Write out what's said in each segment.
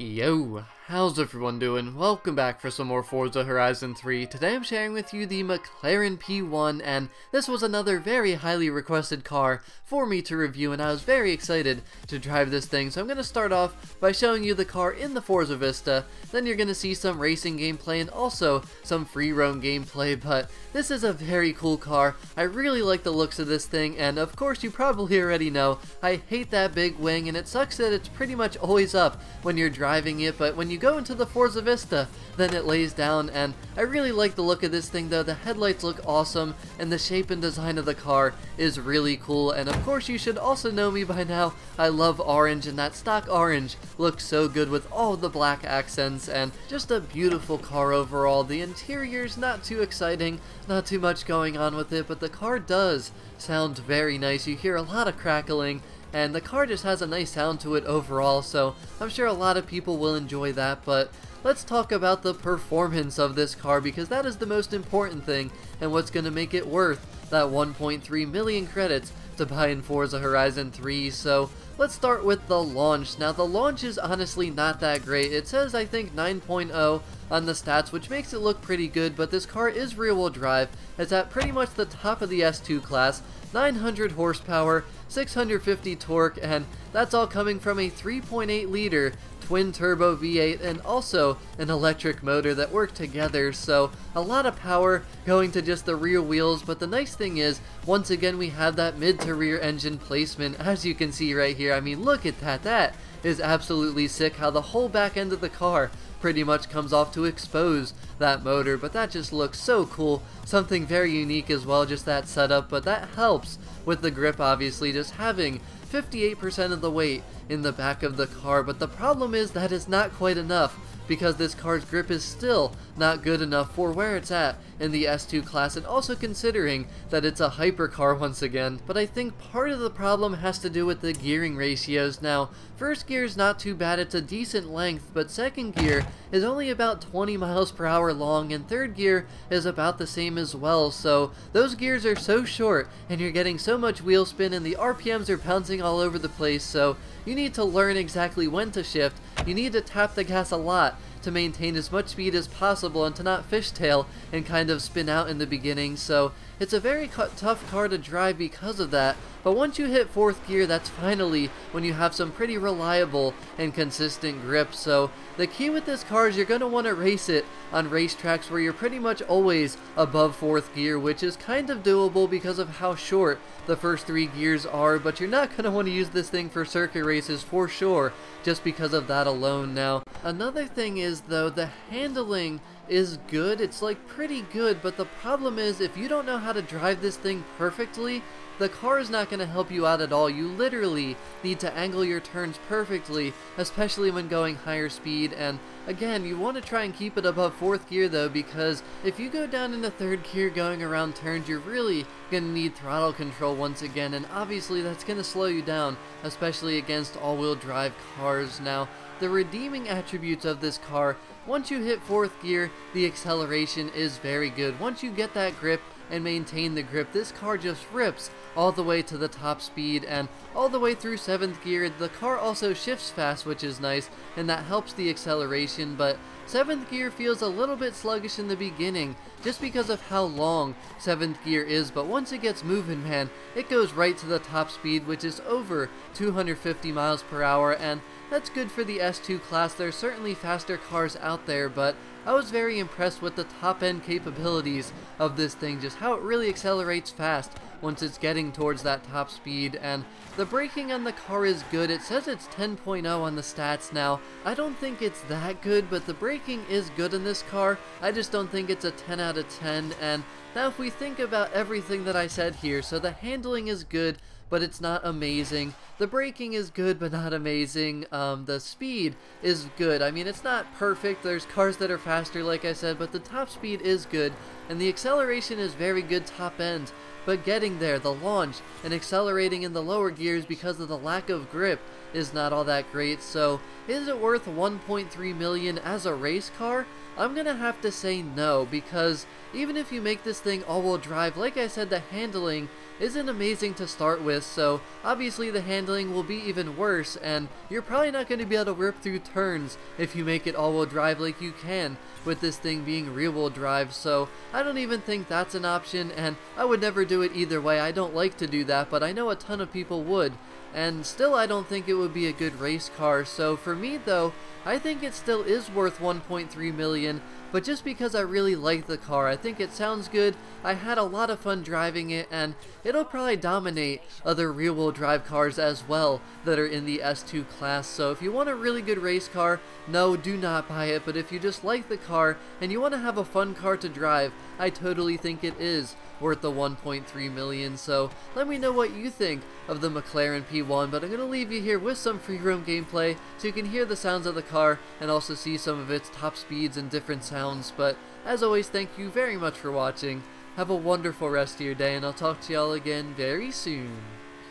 Yo, how's everyone doing? Welcome back for some more Forza Horizon 3. Today I'm sharing with you the McLaren P1, and this was another very highly requested car for me to review, and I was very excited to drive this thing. So I'm going to start off by showing you the car in the Forza Vista, then you're going to see some racing gameplay and also some free roam gameplay, but this is a very cool car. I really like the looks of this thing, and of course you probably already know, I hate that big wing, and it sucks that it's pretty much always up when you're driving it, but when you go into the Forza Vista, then it lays down, and I really like the look of this thing though. The headlights look awesome, and the shape and design of the car is really cool, and of course you should also know me by now, I love orange, and that stock orange looks so good with all the black accents, and just a beautiful car overall. The interior's not too exciting, not too much going on with it, but the car does sound very nice. You hear a lot of crackling, and the car just has a nice sound to it overall, so I'm sure a lot of people will enjoy that. But let's talk about the performance of this car, because that is the most important thing and what's going to make it worth that 1.3 million credits to buy in Forza Horizon 3. So let's start with the launch. Now the launch is honestly not that great. It says I think 9.0 on the stats, which makes it look pretty good, but this car is rear-wheel drive. It's at pretty much the top of the S2 class, 900 horsepower, 650 torque, and that's all coming from a 3.8 liter twin turbo V8 and also an electric motor that work together. So a lot of power going to just the rear wheels, but the nice thing is once again we have that mid to rear engine placement, as you can see right here. I mean, look at that. That is absolutely sick, how the whole back end of the car pretty much comes off to expose that motor, but that just looks so cool. Something very unique as well, just that setup, but that helps with the grip, obviously, just having 58% of the weight in the back of the car. But the problem is that is not quite enough, because this car's grip is still not good enough for where it's at in the S2 class, and also considering that it's a hypercar once again. But I think part of the problem has to do with the gearing ratios. Now, first gear is not too bad, it's a decent length, but second gear is only about 20 miles per hour long, and third gear is about the same as well. So those gears are so short, and you're getting so much wheel spin, and the RPMs are bouncing all over the place, so you need to learn exactly when to shift. You need to tap the gas a lot to maintain as much speed as possible and to not fishtail and kind of spin out in the beginning. So it's a very tough car to drive because of that. But once you hit fourth gear, that's finally when you have some pretty reliable and consistent grip. So the key with this car is you're going to want to race it on racetracks where you're pretty much always above fourth gear, which is kind of doable because of how short the first three gears are, but you're not going to want to use this thing for circuit races for sure, just because of that alone. Now, another thing is though, the handling is good. It's like pretty good, but the problem is if you don't know how to drive this thing perfectly, the car is not going to help you out at all. You literally need to angle your turns perfectly, especially when going higher speed. And again, you want to try and keep it above fourth gear though, because if you go down into third gear going around turns, you're really going to need throttle control once again, and obviously that's going to slow you down, especially against all-wheel drive cars. Now, the redeeming attributes of this car, once you hit fourth gear, the acceleration is very good. Once you get that grip and maintain the grip, this car just rips all the way to the top speed, and all the way through seventh gear. The car also shifts fast, which is nice, and that helps the acceleration, but seventh gear feels a little bit sluggish in the beginning just because of how long seventh gear is, but once it gets moving, man, it goes right to the top speed, which is over 250 miles per hour, and that's good for the S2 class. There's certainly faster cars out there, but I was very impressed with the top-end capabilities of this thing, just how it really accelerates fast once it's getting towards that top speed. And the braking on the car is good. It says it's 10.0 on the stats. Now, I don't think it's that good, but the braking is good in this car. I just don't think it's a 10 out of 10. And now if we think about everything that I said here, so the handling is good, but it's not amazing. The braking is good, but not amazing. The speed is good. I mean, it's not perfect. There's cars that are faster, like I said, but the top speed is good, and the acceleration is very good top end. But getting there, the launch, and accelerating in the lower gears because of the lack of grip is not all that great. So is it worth 1.3 million as a race car? I'm gonna have to say no, because even if you make this thing all-wheel drive, like I said, the handling isn't amazing to start with, so obviously the handling will be even worse, and you're probably not going to be able to rip through turns if you make it all-wheel drive like you can with this thing being rear-wheel drive. So I don't even think that's an option, and I would never do it either way. I don't like to do that, but I know a ton of people would, and still I don't think it would be a good race car. So for me though, I think it still is worth 1.3 million, but just because I really like the car. I think it sounds good, I had a lot of fun driving it, and it'll probably dominate other rear-wheel drive cars as well that are in the S2 class. So if you want a really good race car, no, do not buy it, but if you just like the car and you want to have a fun car to drive, I totally think it is worth the 1.3 million. So let me know what you think of the McLaren P1, but I'm going to leave you here with some free roam gameplay so you can hear the sounds of the car and also see some of its top speeds and different sounds. But as always, thank you very much for watching. Have a wonderful rest of your day, and I'll talk to y'all again very soon.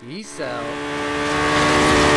Peace out.